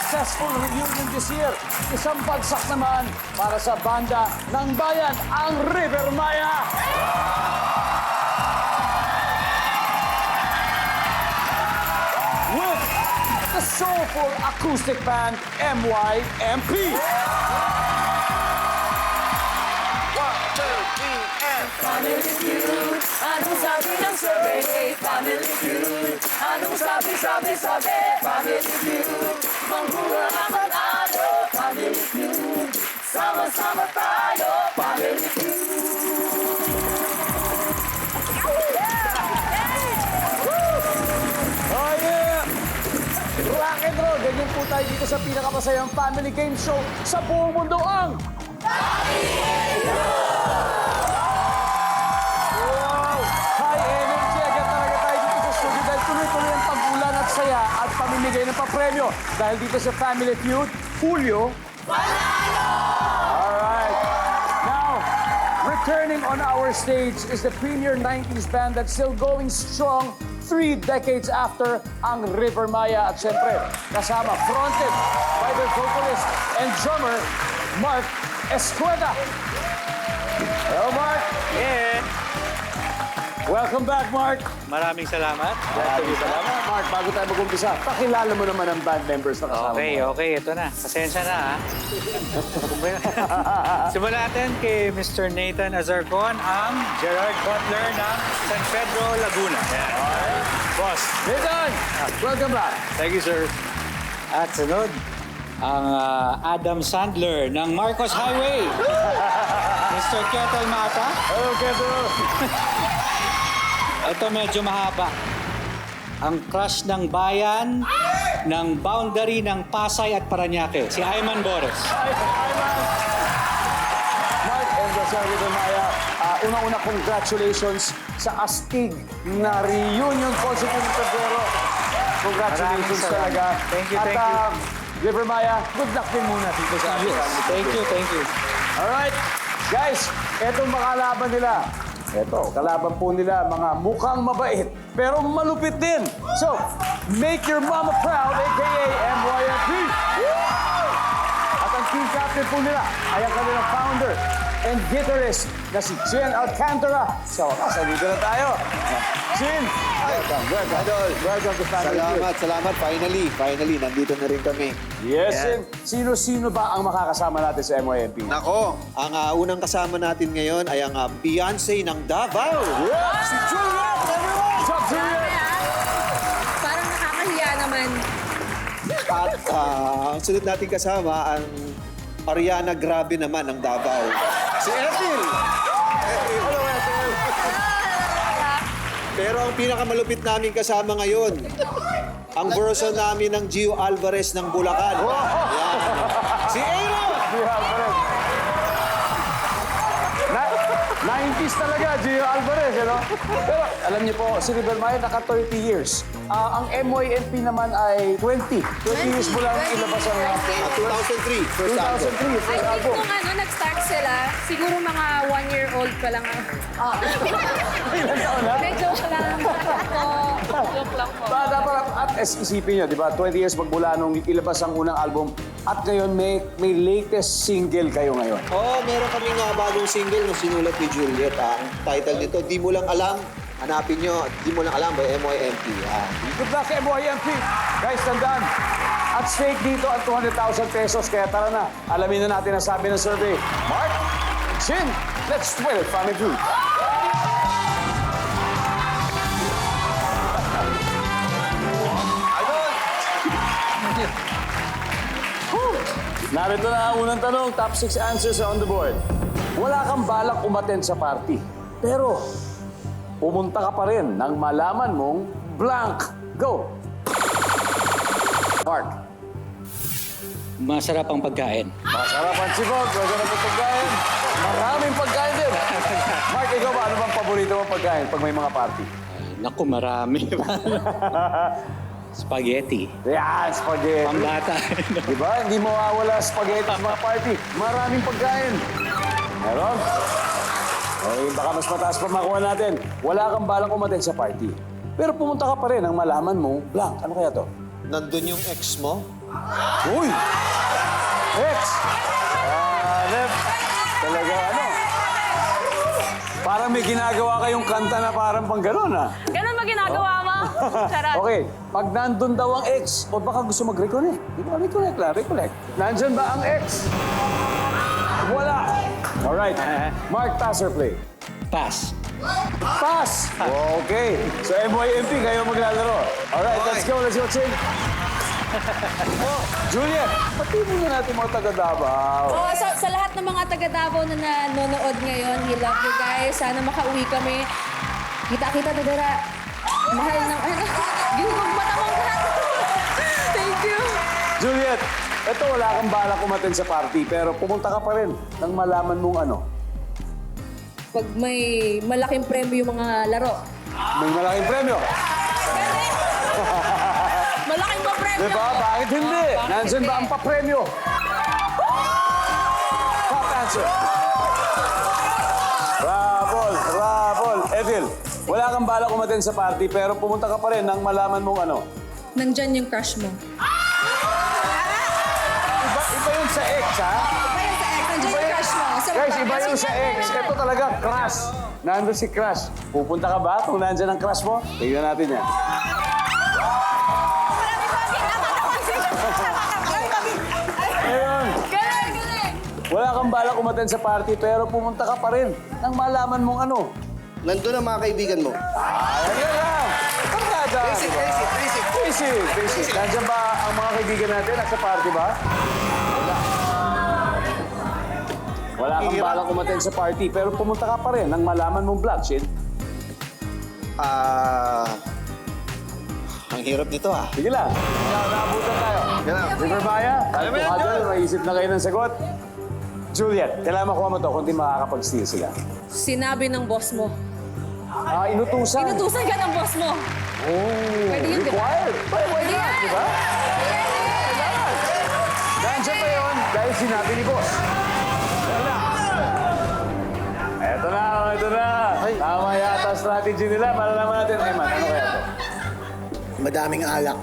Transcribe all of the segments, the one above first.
successful reunion this year. Isang bagsak naman para sa banda ng bayan, ang River Maya. With the soulful acoustic band MYMP. Family Feud, anong sabi ng survey? Family Feud, anong sabi? Family Feud, manggulang ang manalo. Family Feud, sama-sama tayo. Family Feud. Oh yeah! Rock and roll! Ganyan po tayo dito sa pinakapasayang family game show sa buong mundo ang... Wow! High energy agad talaga tayo dito sa studio dahil tuloy-tuloy ang pag-ulan at saya at pamimigay ng papremyo. Dahil dito sa Family Feud, Julio... Alright. Now, returning on our stage is the premier 90s band that's still going strong 3 decades after ang River Maya. At syempre, kasama, fronted by their vocalist and drummer, Mark Escueda. Hello, Mark. Yeah. Welcome back, Mark. Maraming salamat. Maraming salamat. Mark, bago tayo mag-umpisa, pakilala mo naman ang band members na kasama mo. Okay. Ito na. Pasensya na, ha? Simulan natin kay Mr. Nathan Azarcon, ang Gerard Butler ng San Pedro, Laguna. Yan. Boss. Nathan, welcome back. Thank you, sir. At sunod, ang Adam Sandler ng Marcos Highway. Mr. Ketel Mata. Hello, Ketel. Ito medyo mahaba. Ang crush ng bayan ng boundary ng Pasay at Parañaque, si Ayman Bores. Hi, Mark. Mark and Jose River Maya, unang-una congratulations sa astig na reunion concert ng Febrero. Congratulations Maraming salamat. talaga. Thank you, At, thank you. River Maya, good luck din muna dito sa ating family. Thank you. Alright, guys, etong mga kalaban nila. Eto, kalaban po nila, mga mukhang mabait, pero malupit din. So, make your mama proud, a.k.a. MYFP. At ang team captain po nila ay ang kanilang founder and guitarist na si Jen Alcantara. Sa wakas, nandito na tayo. Jen, welcome to Family Feud. Salamat. Finally, nandito na rin kami. Yes, Jen. Sino-sino ba ang makakasama natin sa MYFP? Nako, ang unang kasama natin ngayon ay ang Beyonce ng Davao. Yeah, si Juliet, everyone! What's up, Juliet? Parang nakakahiya naman. At ang sunod natin kasama, ang Ariana Grande naman ng Davao. Si Ethel. Hello, Ethel. Pero ang pinakamalupit namin kasama ngayon, ang version namin ng Gio Alvarez ng Bulacan. Yan. Si Aaron! Gio Alvarez. 90s talaga, Gio Alvarez, ano? Pero alam niyo po, si River Maya naka 30 years. Ang MYNP naman ay 20. 20 years mo lang ilabas ang 2003, first album. 2003, I first think album. nung nag-start sila, siguro mga 1-year-old pa lang. Ilan taon na? Medyo lang. Joke lang po. Bata pa, at isipin niyo, di ba, 20 years magmula nung ilabas ang unang album, at ngayon may latest single kayo ngayon. Oo, meron kaming bagong single na sinulat ni Juliet. Ang title nito, Di Mo Lang Alam. Hanapin nyo, Di Mo Lang Alam by MYMP. Good luck, MYMP! Guys, tandaan, at stake dito ang 200,000 pesos. Kaya tara na, alamin na natin ang sabi ng survey. Mark, Jin, let's win it, Family Feud. Narito na ang unang tanong. Top 6 answers are on the board. Wala kang balak umattend sa party. Pero, pumunta ka pa rin nang malaman mong blank. Go! Mark. Masarap ang pagkain. Masarap ang sibog. Masarap ang pagkain. Maraming pagkain din. Mark, ikaw ba? Ano bang paborito mong pagkain pag may mga party? Naku, marami. Spaghetti. Yan, spaghetti. Pambata. Diba? Hindi mawawala spaghetti sa mga party. Maraming pagkain. Meron? Ay, baka mas mataas pa makuha natin. Wala kang balang umaten sa party. Pero pumunta ka pa rin ang malaman mo, blank. Ano kaya to? Nandun yung ex mo, Uy! X! Left. Talaga ano? Parang may ginagawa kayong kanta na parang pang gano'n, ah. Ganun ba ginagawa mo? Charot. Okay, pag nandun daw ang X, o baka gusto mag-reconnect. Di ba? Reconnect lang, reconnect. Nandyan ba ang X? Wala. Alright. Mark, pass or play? Pass. Pass! Okay. So, MYMP, kayo maglalaro. Alright, let's go, Ching. Oh, Juliet, pati mo na natin mga taga-Davao. Oh, sa lahat ng mga taga Davao na nanonood ngayon, we love you guys. Sana makauwi kami. Kita-kita na dara. Mahal ng ginugong mata mong lahat. Thank you. Juliet, eto wala kang balak umaten sa party, pero pumunta ka pa rin nang malaman mong ano. Pag may malaking premyo yung mga laro. May malaking premyo. Malaking ba premyo? Diba? Bakit hindi? Nandyan ba ang papremyo? Top answer. Rabol. Evil, wala kang balak umaten sa party, pero pumunta ka pa rin nang malaman mong ano. Nandyan yung crush mo. Iba yun sa ex, ha? Nandyan yung crush mo. So, Guys, iba yun sa ex. Ito talaga, crush. Nandun si crush. Pupunta ka ba kung nandyan ang crush mo? Tignan natin yan. Ayun. Galing. Wala kang balak umaten sa party, pero pumunta ka pa rin nang malaman mong ano. Nandun ang mga kaibigan mo. Ayun lang. Pagkada. Basic. Basic. Nandyan ba ang mga kaibigan natin? Nasa party ba? Wala kang balak umaten sa party, pero pumunta ka pa rin nang malaman mong black shit. Ang hirap nito ah. Sige lang. Naabutan tayo. Yan. River Maya, kahit pumadal, maisip na kayo ng sagot. Juliet, kailangan makuha mo to kung di makakapag-steal sila. Sinabi ng boss mo. Inutusan. Inutusan ka ng boss mo. Oh, Pwede yun, di ba? required. Why not, di ba? Kailangan. Nandiyan pa yun dahil sinabi ni boss. Yan na. Eto na. Tama yata ang strategy nila. Malalaman natin. Eman, ano kaya to? Madaming alak.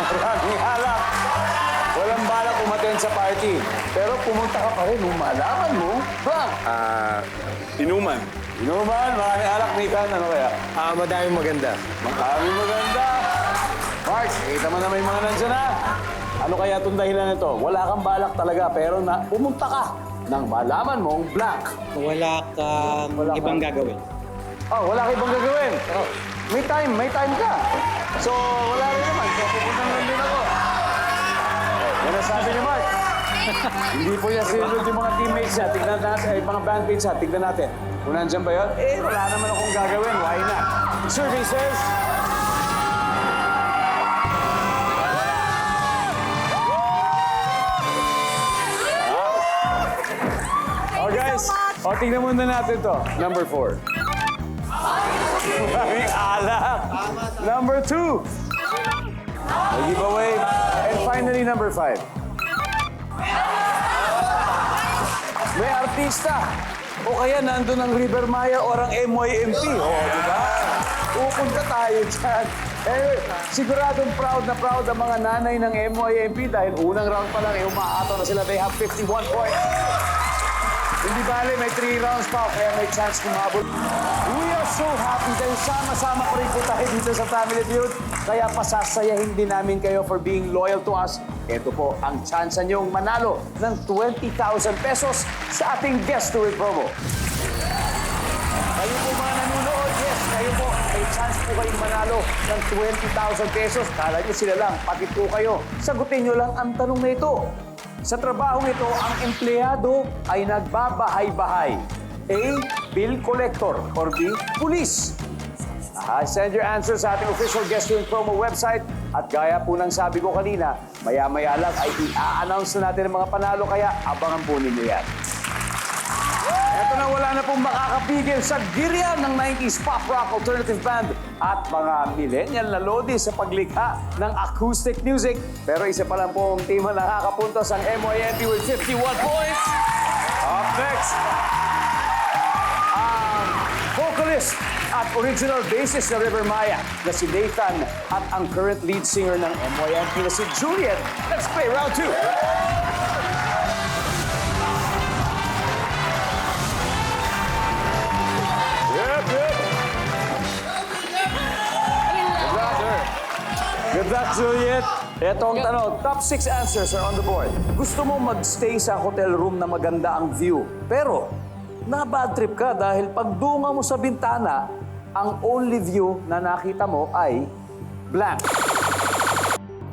Maraming alak. Walang balak umaten sa party. Pero pumunta ka pa rin nung malaman mo, bang? Inuman. Inuman, maraming alak, Nathan. Ano kaya? Madaming maganda. Maraming maganda. Mark, kita mo na may mga nandyan na. Ano kaya itong dahilan nito? Wala kang balak talaga, pero pumunta ka nang malaman mong blank. Wala kang ibang gagawin. Oh, wala kang ibang gagawin. Oh, may time ka. So, wala rin naman. So, pupunta na din ako. Yan ang sabi ni Mark. Hindi po niya sinunod yung mga teammates niya. Tignan natin, mga bandmates niya. Tignan natin. Kung nandyan ba yun? Wala naman akong gagawin. Why not? Survey says... Oh, guys. Tignan muna natin to. Number 4. Maraming alak. Number 2. A giveaway. And finally, number 5. May artista. O kaya nandun ang River Maya or ang MYMP. O, di ba? Pupunta tayo dyan. Anyway, siguradong proud na proud ang mga nanay ng MYMP dahil unang round pa lang, umaataw na sila. They have 51 points. Hindi bale, may 3 rounds pa, kaya may chance kumabot. We are so happy dahil sama-sama pa rin po tayo dito sa Family Feud. Kaya pasasayahin din namin kayo for being loyal to us. Ito po ang chance niyong manalo ng 20,000 pesos sa ating Guess to Win promo. Kayo po mga nanonood, yes, kayo po, may chance po kayong manalo ng 20,000 pesos. Kala nyo sila lang, pati po kayo. Sagutin nyo lang ang tanong na ito. Sa trabahong ito, ang empleyado ay nagbabahay-bahay. A. Bill collector or B. Police. Send your answer sa ating official Guest Win promo website. At gaya po ng sabi ko kanina, maya-maya lang ay i-announce na natin ang mga panalo kaya abangan po ninyo yan. Ito na wala na pong makakapigil sa girya ng 90s pop rock alternative band at mga millennial na lodi sa paglikha ng acoustic music. Pero isa pa lang po ang team na nakakapuntos ang MYMP with 51 points. Up next, ang vocalist vocalist at original bassist na River Maya na si Nathan at ang current lead singer ng MYMP na si Juliet. Let's play round 2. Yep. Good luck, Juliet. Ito ang tanong. Top 6 answers are on the board. Gusto mo magstay sa hotel room na maganda ang view. Pero, na-bad trip ka dahil pagdunga mo sa bintana, ang only view na nakita mo ay blank.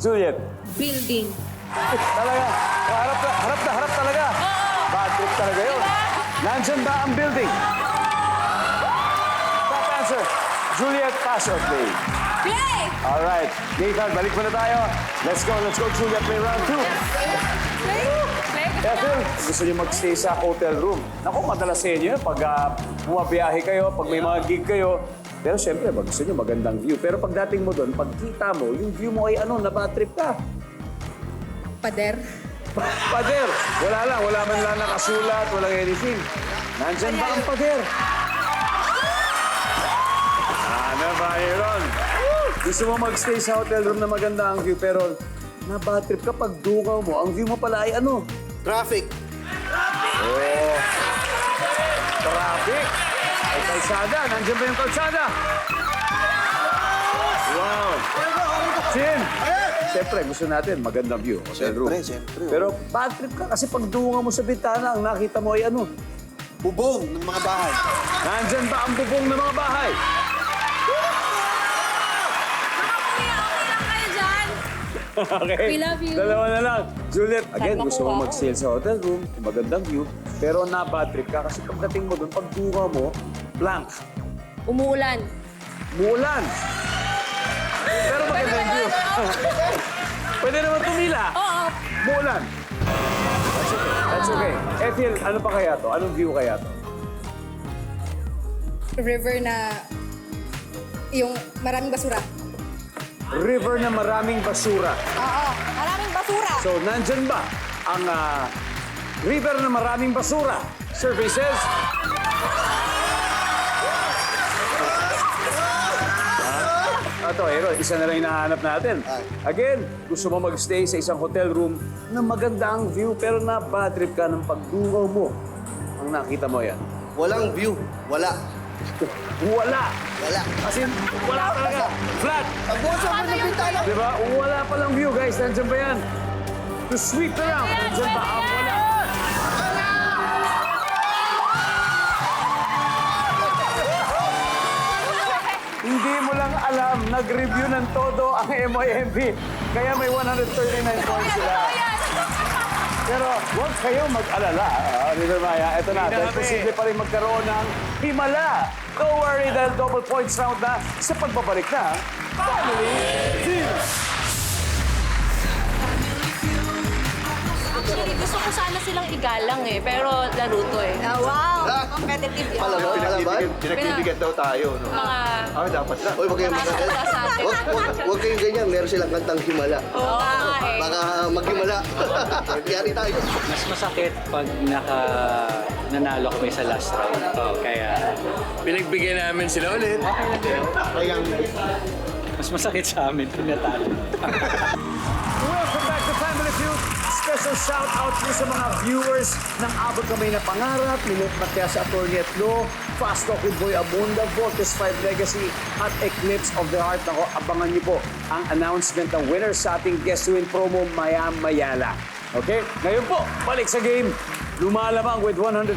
Juliet. Building. Talaga. Harap talaga. Bad trip talaga yun. Nandyan ba ang building? Top answer. Juliet, pass or play? Play! Alright. Nathan, balik mo na tayo. Let's go, Juliet. Play round 2. Play! Play! Ethel, gusto niyo magstay sa hotel room. Naku, madalas sa inyo yun pag bumabiyahe kayo, pag may mga gig kayo. Pero syempre, gusto niyo magandang view. Pero pagdating mo doon, pagkita mo, yung view mo ay nabad trip ka. Pader. Pader! Wala man lang nakasulat, walang anything. Nandyan ba ang pader? Ano ba yun? Gusto mo magstay sa hotel room na maganda ang view, pero nabad trip ka pag dukaw mo. Ang view mo pala ay Traffic. Oh. Traffic. Ay, kalsada. Nandiyan ba yung kalsada? Wow. Chin. Siyempre, gusto natin magandang view. Hotel room. Siyempre. Pero bad trip ka kasi pag dunga mo sa bintana, ang nakita mo ay Bubong ng mga bahay. Nandyan ba ang bubong ng mga bahay? Kayo dyan! Okay. We love you. Dalawa na lang. Juliet, again, Sana gusto mo makuha. mag-sail sa hotel room, magandang view, pero na-bad trip ka kasi pagdating mo doon, pag dunga mo, blank. Umuulan. Muulan. Pero magandang view. Pwede naman tumila. Oo. Muulan. That's okay. Ethel, ano pa kaya to? Anong view kaya to? River na yung maraming basura. River na maraming basura. Oo, maraming basura. So, nandyan ba ang river na maraming basura? Survey says... Ito, isa na lang hinahanap natin. Again, gusto mo magstay sa isang hotel room na maganda ang view pero na bad trip ka ng pagdungaw mo. Ang nakita mo yan. Walang view. Wala. Wala. Wala. As in, wala talaga. Flat. Pagbukas mo ng bintana. Di ba? Wala palang view, guys. Nandiyan ba yan? To sweep around. Nandiyan ba? Wala. Hindi mo lang alam, nag-review ng todo ang MYMP. Kaya may 139 points sila. Pero huwag kayo mag-alala, River Maya. Ito na, dahil posible pa rin magkaroon ng himala. Don't worry, dahil double points round na sa pagbabalik na Family Feud. Actually, gusto ko sana silang igalang pero laro to wow! Competitive yan. Palaban? Pinagbibigyan daw tayo. No? Mga... Dapat na. Uy, wag kayong Para sa atin. Wag kayong ganyan. Meron silang kantang himala. Oo nga Baka maghimala. Yari tayo. Mas masakit pag nanalo kami sa last round. Kaya Pinagbigyan namin sila ulit. mas masakit sa amin kung natalo. Welcome back to Family Feud. Special shout out po sa mga viewers ng Abot Kamay na Pangarap, Minute Matya sa Attorney at Law, Fast Talk with Boy Abunda, Voltes 5 Legacy, at Eclipse of the Heart. Ako, abangan niyo po ang announcement ng winners sa ating Guest to Win promo maya-maya lang. Okay? Ngayon po, balik sa game. Lumalamang with 139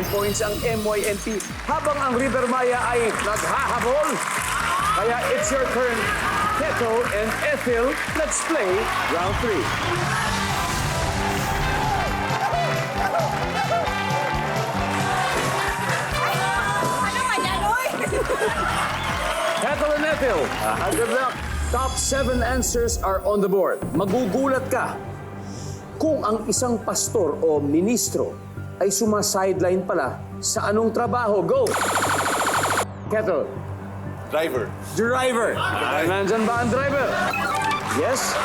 points ang MYNP habang ang River Maya ay naghahabol. Kaya it's your turn, Keto and Ethel. Let's play round 3. Ethel and Ethel, good luck. Top 7 answers are on the board. Magugulat ka kung ang isang pastor o ministro ay sumasideline pala sa anong trabaho. Go! Ethel. Driver. Driver. Nandyan ba ang driver? Yes.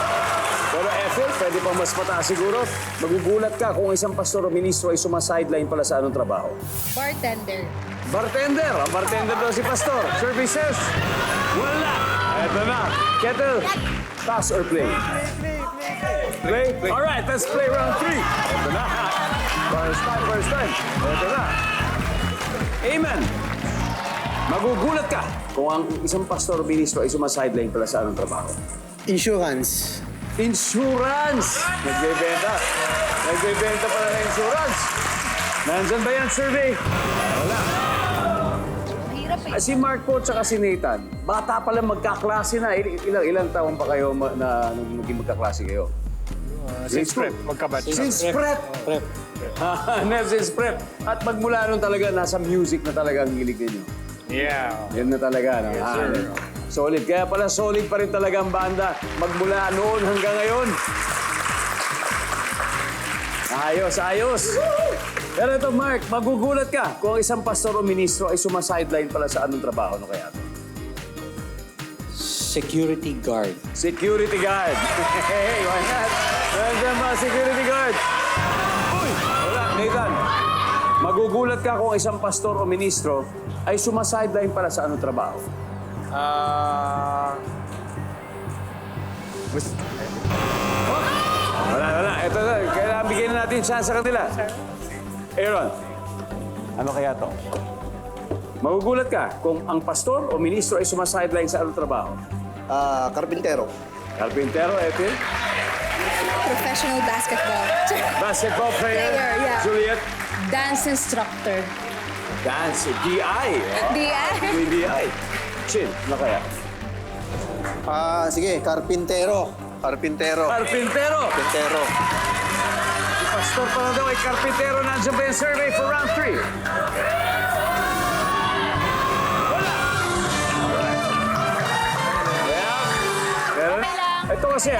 Pero Ethel, pwede pa mas mataas siguro. Magugulat ka kung isang pastor o ministro ay sumasideline pala sa anong trabaho. Bartender. Bartender. Ang bartender daw si Pastor. Services. Wala. Eto na. Kettle. Pass or play? Play. All right, let's play round 3. Eto na. First time. Eto na. Amen. Magugulat ka kung ang isang pastor o ministro ay sumasideline pala sa anong trabaho. Insurance. Insurance! Nagbebenta. Nagbebenta pala ng insurance. Nandyan ba yan, survey? Wala. Si Mark po at si Nathan, bata pa lang magkaklase na. Ilang taon pa kayo na maging magkaklase kayo? Since prep. Since prep. Prep. Since prep. At magmula nun talaga, nasa music na talaga ang hilig ninyo. Yeah. Yan na talaga. No? Yes, sir. Solid. Kaya pala solid pa rin talaga ang banda magmula noon hanggang ngayon. Ayos, ayos. Pero ito, Mark, magugulat ka kung ang isang pastor o ministro ay sumasideline pala sa anong trabaho. Ano kaya ito? Security guard. Security guard. Hey, why not? Nandiyan ba, security guard? Uy! Wala, Nathan. Magugulat ka kung isang pastor o ministro ay sumasideline pala sa anong trabaho. Wala. Ito na. Kailangan bigyan natin chance sa kanila. Aaron, ano kaya to? Magugulat ka kung ang pastor o ministro ay sumasideline sa anong trabaho. Karpintero. Carpintero, Ethel. Professional basketball. Basketball player, Player, yeah. Juliet. Dance instructor. Dance, DI. DI. DI. Chin, ano kaya? Sige, karpintero. Karpintero. Carpintero. Karpintero. Si pastor pala daw ay carpintero. Nandiyan ba yung survey for round 3? Ito kasi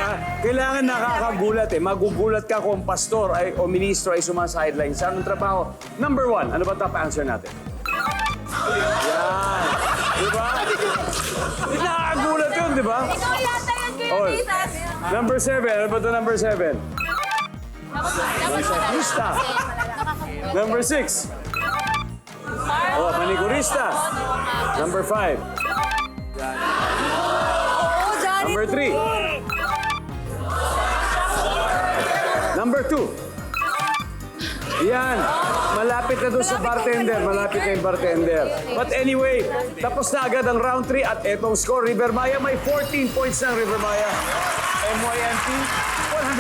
kailangan nakakagulat eh. Magugulat ka kung pastor ay, o ministro ay sumasideline sa anong trabaho. Number 1, ano ba top answer natin? Yan. Diba? Nakakagulat yun, diba? Ikaw yata yun, Kuya Oh. Nathan. Number 7, ano ba ito number 7? Manicurista. Number 6. Oh, manicurista. Number 5. Number 3. Number 2. Yan. Malapit na doon sa bartender. Malapit na yung bartender. But anyway, tapos na agad ang round 3 at etong score. River Maya may 14 points ng River Maya. MYMP,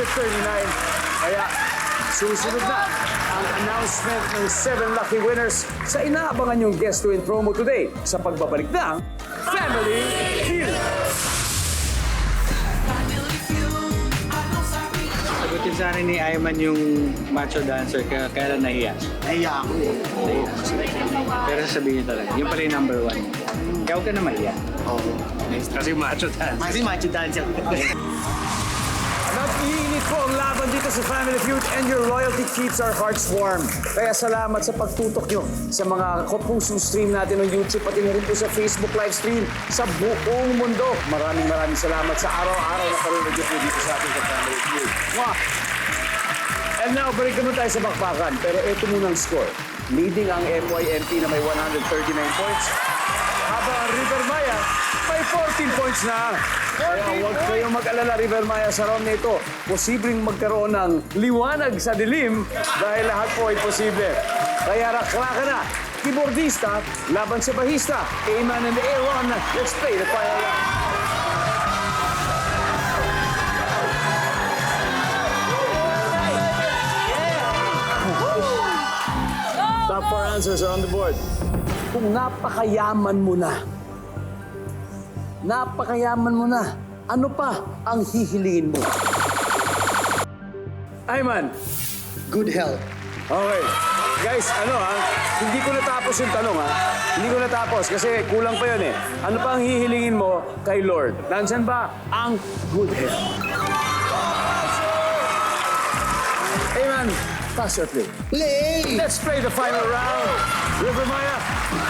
139. Kaya susunod na ang announcement ng 7 lucky winners sa inaabangan yung guest to win promo today sa pagbabalik ng Family Feud. Sagutin sa akin ni Ayman yung macho dancer, kaya lang nahiya. Nahiya ako. Pero sasabihin niyo talaga, yung pala yung number 1. Kaya huwag ka na mahiya. Oo. Kasi macho dancer. Kasi macho dancer. Nag-iinit po ang laban dito sa Family Feud and your loyalty keeps our hearts warm. Kaya salamat sa pagtutok nyo sa mga pusong stream natin ng YouTube pati na rin po sa Facebook live stream sa buong mundo. Maraming salamat sa araw-araw na karunod nyo po dito sa ating Family Feud. Mwah! And now, balik naman tayo sa bakbakan. Pero ito muna ang score. Leading ang MYMP na may 139 points. Habang ang River Maya may 14 points na. Kaya huwag kayong mag-alala, River Maya, sa round na ito. Posibleng magkaroon ng liwanag sa dilim dahil lahat po ay posible. Kaya rakla ka na. Keyboardista, laban sa bahista. Ayman and Aaron, let's play the final round. Top 4 answers are on the board. Kung napakayaman mo na, ano pa ang hihilingin mo? Ayman. Good health. Okay. Guys, hindi ko natapos yung tanong Hindi ko natapos kasi kulang pa yun eh. Ano pa ang hihilingin mo kay Lord? Nandiyan ba ang good health? Ayman, pass or play? Play! Let's play the final round. River Maya,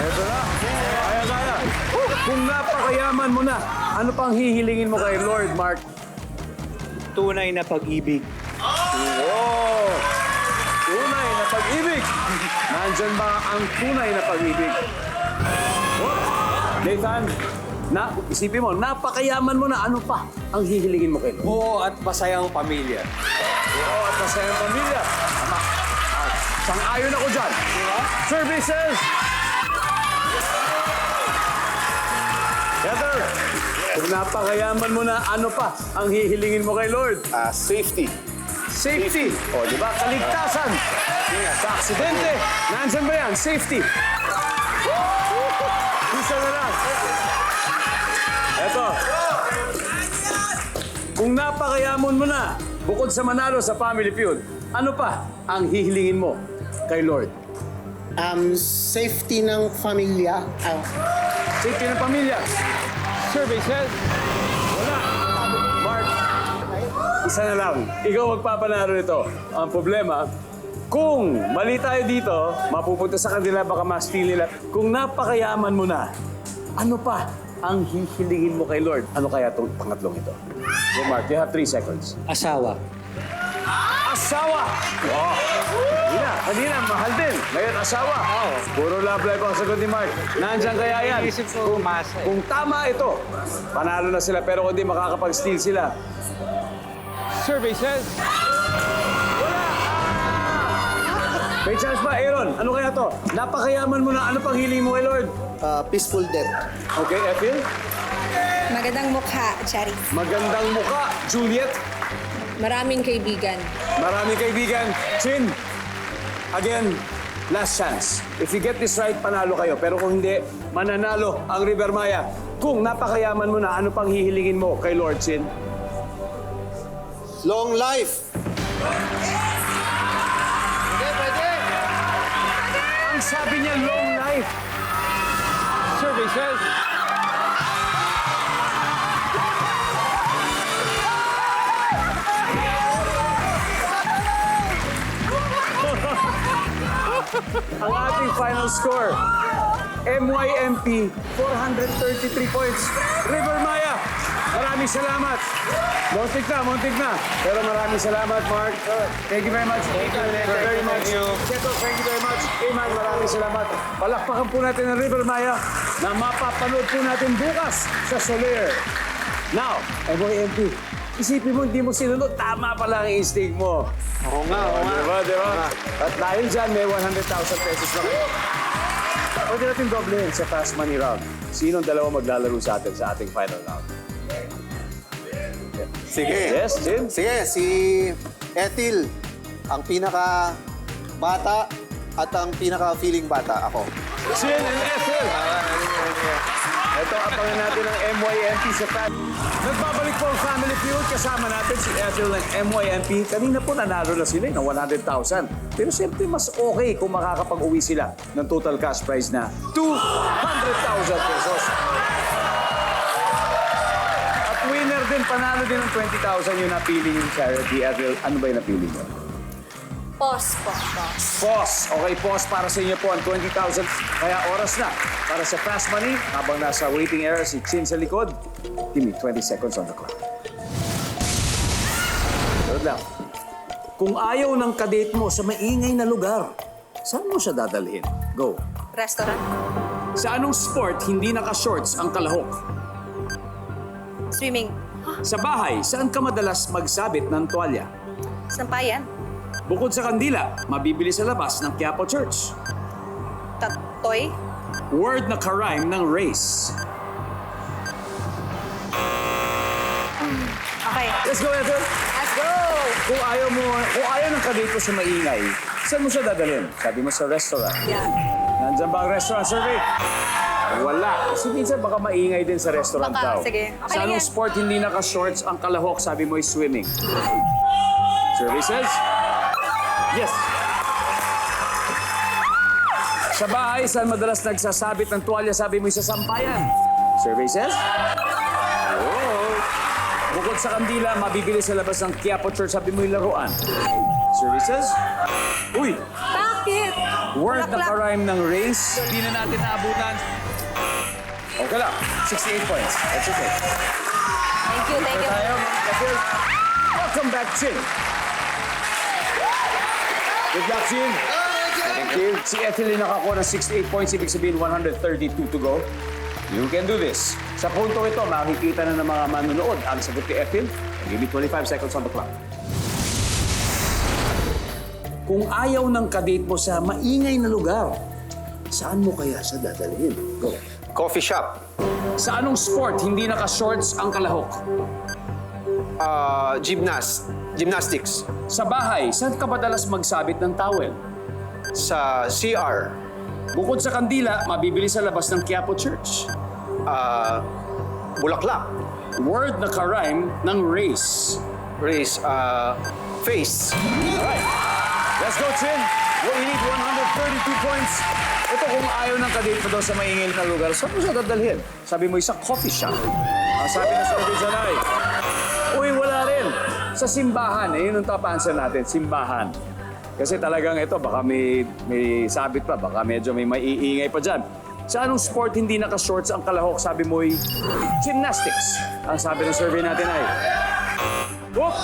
eto na. Kaya. Kung napakayaman mo na, ano pang hihilingin mo kay Lord, Mark? Tunay na pag-ibig. Oh! Tunay na pag-ibig? Nandyan ba ang tunay na pag-ibig? Oh, Nathan, isipin mo, napakayaman mo na, ano pa ang hihilingin mo kay Lord? Buo at masayang pamilya. Oo, at masayang pamilya. Tama. Sang-ayon ako dyan. Services! Heather, kung napakayaman mo na, ano pa ang hihilingin mo kay Lord? Safety. Safety. O, di ba? Kaligtasan. Sa aksidente. Nandiyan ba yan? Safety. Isa na lang. Eto. Kung napakayaman mo na, bukod sa manalo sa Family Feud, ano pa ang hihilingin mo kay Lord? Safety ng pamilya. Safety ng pamilya. Survey says, wala. Mark, isa na lang. Ikaw magpapanalo nito. Ang problema, kung mali tayo dito, mapupunta sa kanila, baka ma-steal nila. Kung napakayaman mo na, ano pa ang hihilingin mo kay Lord? Ano kaya itong pangatlong ito? Go, Mark, you have 3 seconds. Asawa. Asawa! Oh. Kanina, mahal din. Ngayon, asawa. Puro love life ang sagot ni Mark. Nandiyan kaya yan. Iisip ko, umasa eh. Kung tama ito, panalo na sila. Pero kung di, makakapag-steal sila. Survey says... Wala! May chance pa, Aaron. Ano kaya to? Napakayaman mo na. Ano pang hiling mo kay Lord? Peaceful death. Okay, Ethel? Magandang mukha, Chari. Magandang muka. Juliet? Maraming kaibigan. Maraming kaibigan. Chin, again, last chance. If you get this right, panalo kayo. Pero kung hindi, mananalo ang River Maya. Kung napakayaman mo na, ano pang hihilingin mo kay Lord, Chin? Long life. Ang sabi niya, long life. Survey says... Ang ating final score, MYMP, 433 points. River Maya, maraming salamat. Muntik na. Pero maraming salamat, Mark. Thank you very much. Thank you very much. Cheto, thank you very much. Iman, maraming salamat. Palakpakan po natin ang River Maya na mapapanood po natin bukas sa Soler. Now, MYMP, isipin mo, hindi mo sinunod. Tama pala ang instinct mo. Oo nga. Diba? At dahil dyan, may 100,000 pesos na kayo. Pwede natin doblehin sa fast money round. Sinong dalawa maglalaro sa atin sa ating final round? Sige. Yes, Jim? Sige, si Ethel, ang pinaka-bata at ang pinaka-feeling bata, ako. Chin and Ethel. Ito, abangan natin ang MYMP sa fan. Nagbabalik po ang Family Feud. Kasama natin si Ethel ng MYMP. Kanina po nanalo na sila ng 100,000. Pero siyempre mas okay kung makakapag-uwi sila ng total cash prize na 200,000 pesos. At winner din, panalo din ng 20,000 yung napili yung charity. Ethel, ano ba yung napili mo? Pause. Pause. Okay, pause para sa inyo po ang 20,000. Kaya oras na para sa fast money. Habang nasa waiting area si Chin sa likod, give me 20 seconds on the clock. Good lang. Kung ayaw ng kadate mo sa maingay na lugar, saan mo siya dadalhin? Go. Restaurant. Sa anong sport hindi naka-shorts ang kalahok? Swimming. Sa bahay, saan ka madalas magsabit ng tuwalya? Sampayan. Bukod sa kandila, mabibili sa labas ng Quiapo Church. Toy. Word na karime ng race. Okay. Let's go, Ethel. Let's go! Kung ayaw ng kadate mo sa maingay, saan mo siya dadalhin? Sabi mo sa restaurant. Yeah. Nandyan ba ang restaurant survey? Wala. Kasi minsan baka maingay din sa restaurant Baka, daw. sige. Okay Sa lang anong yan. sport hindi naka-shorts ang kalahok, sabi mo ay swimming. Survey says? Yes. Sa bahay, saan madalas nagsasabit ng tuwalya, sabi mo sa sampayan. Survey says? Oh. Bukod sa kandila, mabibili sa labas ng Quiapo Church, sabi mo laruan. Survey says? Uy! Bakit? Word na Bulaklak. karime ng race. Hindi na natin naabutan. Okay lang. 68 points. That's okay. Thank you. Tayo, Ethel. Welcome back, Chin. Good luck, Chin. Thank you. Si Ethel nakakuha ng 68 points, ibig sabihin 132 to go. You can do this. Sa punto ito, makikita na ng mga manonood ang sagot ni Ethel. Give me 25 seconds on the clock. Kung ayaw ng kadate mo sa maingay na lugar, saan mo kaya siya dadalhin? Go. Coffee shop. Sa anong sport hindi naka-shorts ang kalahok? Gymnastics. Sa bahay, saan ka madalas magsabit ng towel? Sa CR. Bukod sa kandila, mabibili sa labas ng Quiapo Church. Bulaklak. Word na ka-rhyme ng race. Race. Face. Alright. Let's go, Chin. We need 132 points. Ito kung ayaw ng kadate mo daw sa maingay na lugar, saan mo siya dadalhin? Sabi mo, isang coffee shop. Ang sabi na sa dyan ay, uy, wala rin. Sa simbahan. Yun ang top answer natin, simbahan. Kasi talagang ito, baka may sabit pa, baka medyo may maiingay pa dyan. Sa anong sport hindi naka-shorts ang kalahok? Sabi mo'y gymnastics. Ang sabi ng survey natin ay, whoop!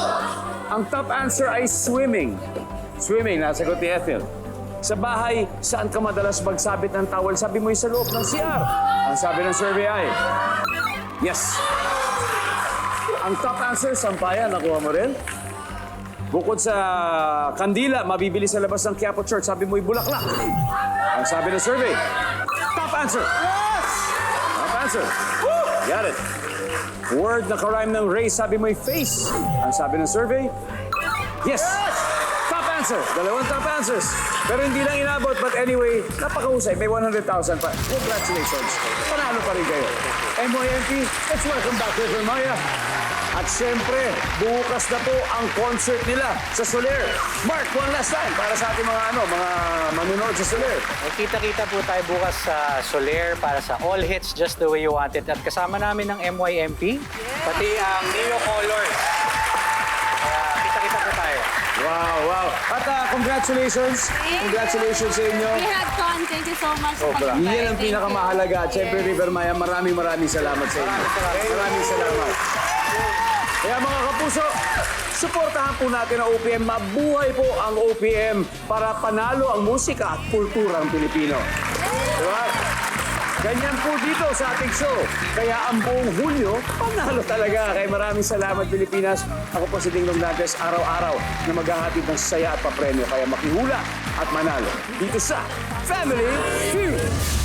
Ang top answer ay swimming. Swimming, nasagot ni Ethel. Sa bahay, saan ka madalas magsabit ng towel? Sabi mo'y sa loob ng CR. Ang sabi ng survey ay, yes. Ang top answer, sampayan, nakuha mo rin. Bukod sa kandila, mabibili sa labas ng Quiapo Church. Sabi mo'y bulaklak. Ang sabi ng survey, top answer. Yes! Top answer. Woo! Got it. Word na ka-rhyme ng race, sabi mo'y face. Ang sabi ng survey, yes! Top answer. Dalawang top answers. Pero hindi lang inabot. But anyway, napakahusay. May 100,000 pa. Congratulations. Panalo pa rin kayo. MYMP, let's welcome back to Maya. At siyempre, bukas na po ang concert nila sa Soler. Mark, one last time para sa ating mga manunood sa Soler. Kita-kita po tayo bukas sa Soler para sa All Hits Just the Way You Want It. At kasama namin ng MYMP, pati ang Neo Colors. Kaya kita-kita po tayo. Wow, wow. At congratulations. Congratulations sa inyo. We had fun. Thank you so much. Sobra. Yan ang pinakamahalaga. At siyempre, River Maya, maraming salamat sa inyo. Maraming salamat. Kaya mga kapuso, suportahan po natin ang OPM. Mabuhay po ang OPM para panalo ang musika at kulturang Pilipino. Diba? Ganyan po dito sa ating show. Kaya ang buong Hulyo, panalo talaga. Kaya maraming salamat, Pilipinas. Ako po si Dinglong Dantes, araw-araw na maghahatid ng saya at papremyo. Kaya makihula at manalo dito sa Family Feud.